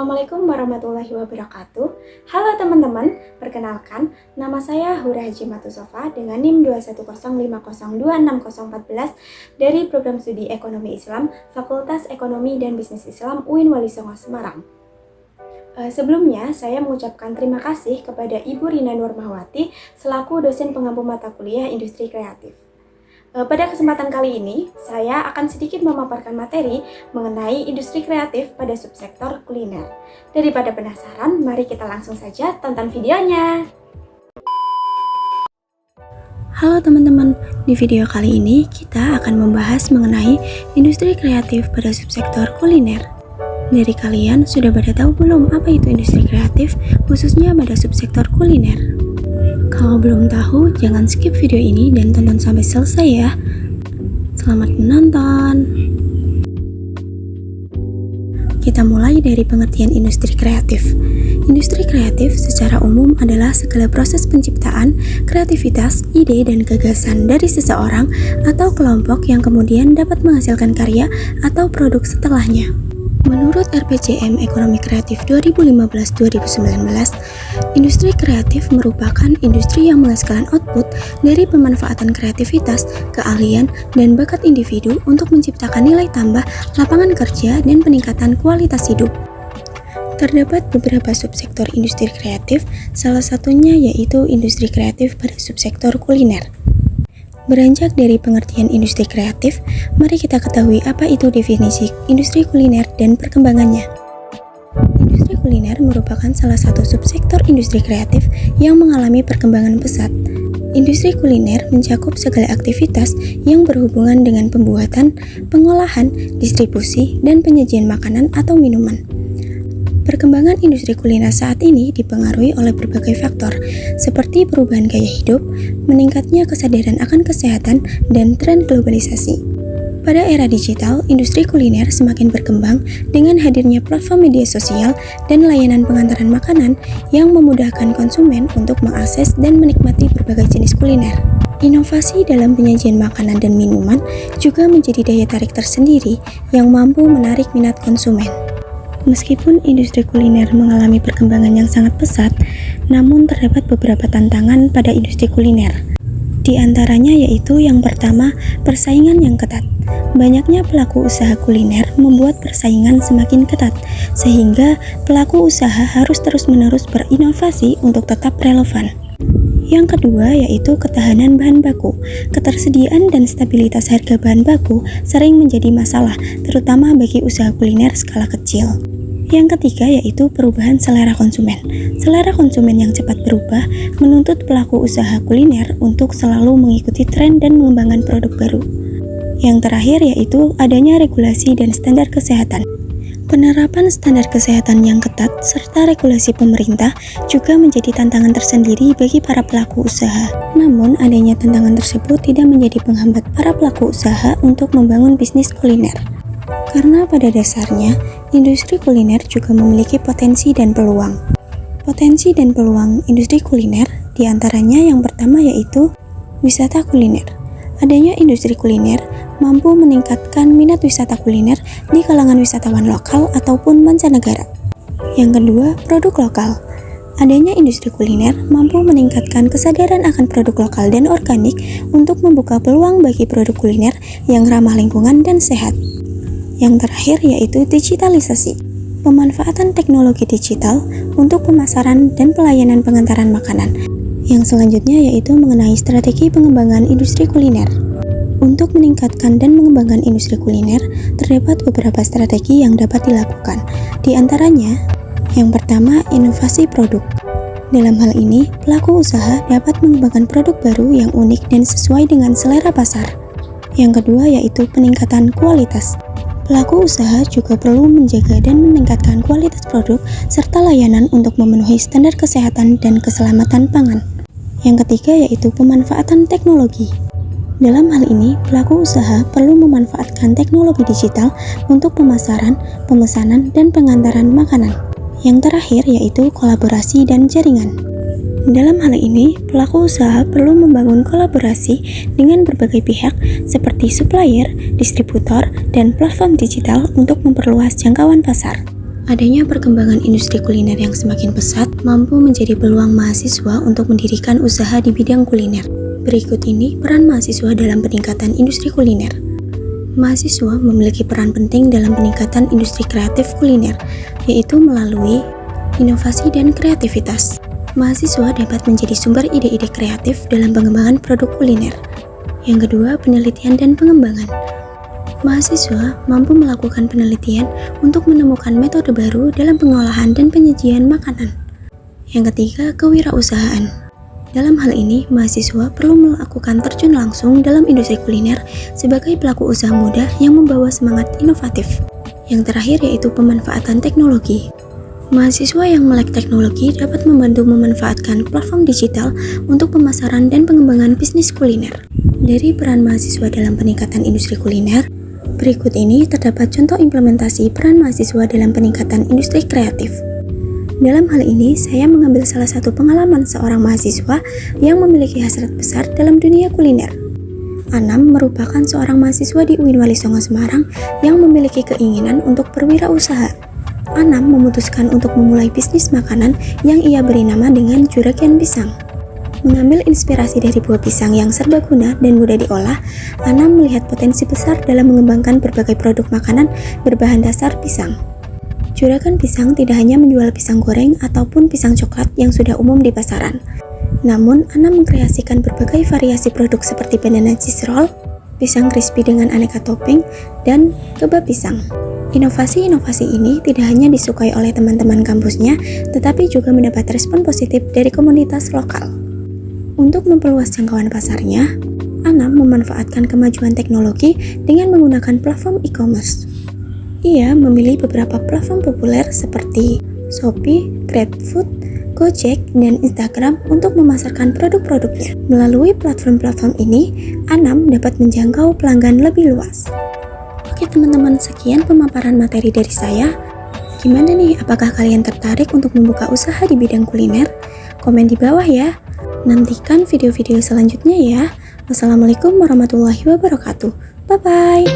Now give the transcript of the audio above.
Assalamualaikum warahmatullahi wabarakatuh. Halo teman-teman, perkenalkan nama saya Hura Haji Matusofa dengan NIM 21050260014 dari Program Studi Ekonomi Islam Fakultas Ekonomi dan Bisnis Islam UIN Wali Songo Semarang. Sebelumnya, saya mengucapkan terima kasih kepada Ibu Rina Nurmawati selaku dosen pengampu mata kuliah Industri Kreatif. Pada kesempatan kali ini, saya akan sedikit memaparkan materi mengenai industri kreatif pada subsektor kuliner. Daripada penasaran, mari kita langsung saja tonton videonya. Halo teman-teman, di video kali ini kita akan membahas mengenai industri kreatif pada subsektor kuliner. Dari kalian sudah pada tahu belum apa itu industri kreatif, khususnya pada subsektor kuliner? Kalau belum tahu, jangan skip video ini dan tonton sampai selesai ya. Selamat menonton. Kita mulai dari pengertian industri kreatif. Industri kreatif secara umum adalah segala proses penciptaan, kreativitas, ide, dan gagasan dari seseorang atau kelompok yang kemudian dapat menghasilkan karya atau produk setelahnya. Menurut RPJM Ekonomi Kreatif 2015-2019, industri kreatif merupakan industri yang menghasilkan output dari pemanfaatan kreativitas, keahlian, dan bakat individu untuk menciptakan nilai tambah, lapangan kerja, dan peningkatan kualitas hidup. Terdapat beberapa subsektor industri kreatif, salah satunya yaitu industri kreatif pada subsektor kuliner. Beranjak dari pengertian industri kreatif, mari kita ketahui apa itu definisi industri kuliner dan perkembangannya. Industri kuliner merupakan salah satu subsektor industri kreatif yang mengalami perkembangan pesat. Industri kuliner mencakup segala aktivitas yang berhubungan dengan pembuatan, pengolahan, distribusi, dan penyajian makanan atau minuman. Perkembangan industri kuliner saat ini dipengaruhi oleh berbagai faktor, seperti perubahan gaya hidup, meningkatnya kesadaran akan kesehatan, dan tren globalisasi. Pada era digital, industri kuliner semakin berkembang dengan hadirnya platform media sosial dan layanan pengantaran makanan yang memudahkan konsumen untuk mengakses dan menikmati berbagai jenis kuliner. Inovasi dalam penyajian makanan dan minuman juga menjadi daya tarik tersendiri yang mampu menarik minat konsumen. Meskipun industri kuliner mengalami perkembangan yang sangat pesat, namun terdapat beberapa tantangan pada industri kuliner. Di antaranya yaitu yang pertama, persaingan yang ketat. Banyaknya pelaku usaha kuliner membuat persaingan semakin ketat, sehingga pelaku usaha harus terus-menerus berinovasi untuk tetap relevan. Yang kedua yaitu ketahanan bahan baku. Ketersediaan dan stabilitas harga bahan baku sering menjadi masalah, terutama bagi usaha kuliner skala kecil. Yang ketiga yaitu perubahan selera konsumen. Selera konsumen yang cepat berubah menuntut pelaku usaha kuliner untuk selalu mengikuti tren dan mengembangkan produk baru. Yang terakhir yaitu adanya regulasi dan standar kesehatan. Penerapan standar kesehatan yang ketat serta regulasi pemerintah juga menjadi tantangan tersendiri bagi para pelaku usaha. Namun, adanya tantangan tersebut tidak menjadi penghambat para pelaku usaha untuk membangun bisnis kuliner. Karena pada dasarnya, industri kuliner juga memiliki potensi dan peluang. Potensi dan peluang industri kuliner diantaranya yang pertama yaitu wisata kuliner. Adanya industri kuliner mampu meningkatkan minat wisata kuliner di kalangan wisatawan lokal ataupun mancanegara. Yang kedua, produk lokal. Adanya industri kuliner mampu meningkatkan kesadaran akan produk lokal dan organik untuk membuka peluang bagi produk kuliner yang ramah lingkungan dan sehat. Yang terakhir yaitu digitalisasi. Pemanfaatan teknologi digital untuk pemasaran dan pelayanan pengantaran makanan. Yang selanjutnya yaitu mengenai strategi pengembangan industri kuliner. Untuk meningkatkan dan mengembangkan industri kuliner, terdapat beberapa strategi yang dapat dilakukan. Di antaranya, yang pertama, inovasi produk. Dalam hal ini, pelaku usaha dapat mengembangkan produk baru yang unik dan sesuai dengan selera pasar. Yang kedua yaitu peningkatan kualitas. Pelaku usaha juga perlu menjaga dan meningkatkan kualitas produk serta layanan untuk memenuhi standar kesehatan dan keselamatan pangan. Yang ketiga yaitu pemanfaatan teknologi. Dalam hal ini, pelaku usaha perlu memanfaatkan teknologi digital untuk pemasaran, pemesanan, dan pengantaran makanan. Yang terakhir yaitu kolaborasi dan jaringan. Dalam hal ini, pelaku usaha perlu membangun kolaborasi dengan berbagai pihak seperti supplier, distributor, dan platform digital untuk memperluas jangkauan pasar. Adanya perkembangan industri kuliner yang semakin pesat mampu menjadi peluang mahasiswa untuk mendirikan usaha di bidang kuliner. Berikut ini peran mahasiswa dalam peningkatan industri kuliner. Mahasiswa memiliki peran penting dalam peningkatan industri kreatif kuliner, yaitu melalui inovasi dan kreativitas. Mahasiswa dapat menjadi sumber ide-ide kreatif dalam pengembangan produk kuliner. Yang kedua, penelitian dan pengembangan. Mahasiswa mampu melakukan penelitian untuk menemukan metode baru dalam pengolahan dan penyajian makanan. Yang ketiga, kewirausahaan. Dalam hal ini, mahasiswa perlu melakukan terjun langsung dalam industri kuliner sebagai pelaku usaha muda yang membawa semangat inovatif. Yang terakhir yaitu pemanfaatan teknologi. Mahasiswa yang melek teknologi dapat membantu memanfaatkan platform digital untuk pemasaran dan pengembangan bisnis kuliner. Dari peran mahasiswa dalam peningkatan industri kuliner, berikut ini terdapat contoh implementasi peran mahasiswa dalam peningkatan industri kreatif. Dalam hal ini, saya mengambil salah satu pengalaman seorang mahasiswa yang memiliki hasrat besar dalam dunia kuliner. Anam merupakan seorang mahasiswa di UIN Wali Songo Semarang yang memiliki keinginan untuk berwirausaha. Anam memutuskan untuk memulai bisnis makanan yang ia beri nama dengan Juragan Pisang. Mengambil inspirasi dari buah pisang yang serbaguna dan mudah diolah, Anam melihat potensi besar dalam mengembangkan berbagai produk makanan berbahan dasar pisang. Juragan Pisang tidak hanya menjual pisang goreng ataupun pisang coklat yang sudah umum di pasaran. Namun, Anam mengkreasikan berbagai variasi produk seperti banana cheese roll, pisang crispy dengan aneka topping, dan kebab pisang. Inovasi-inovasi ini tidak hanya disukai oleh teman-teman kampusnya, tetapi juga mendapat respon positif dari komunitas lokal. Untuk memperluas jangkauan pasarnya, Anam memanfaatkan kemajuan teknologi dengan menggunakan platform e-commerce. Ia memilih beberapa platform populer seperti Shopee, GrabFood, Gojek, dan Instagram untuk memasarkan produk-produknya. Melalui platform-platform ini, Anam dapat menjangkau pelanggan lebih luas. Oke teman-teman, sekian pemaparan materi dari saya. Gimana nih, apakah kalian tertarik untuk membuka usaha di bidang kuliner? Komen di bawah ya. Nantikan video-video selanjutnya ya. Wassalamualaikum warahmatullahi wabarakatuh. Bye-bye.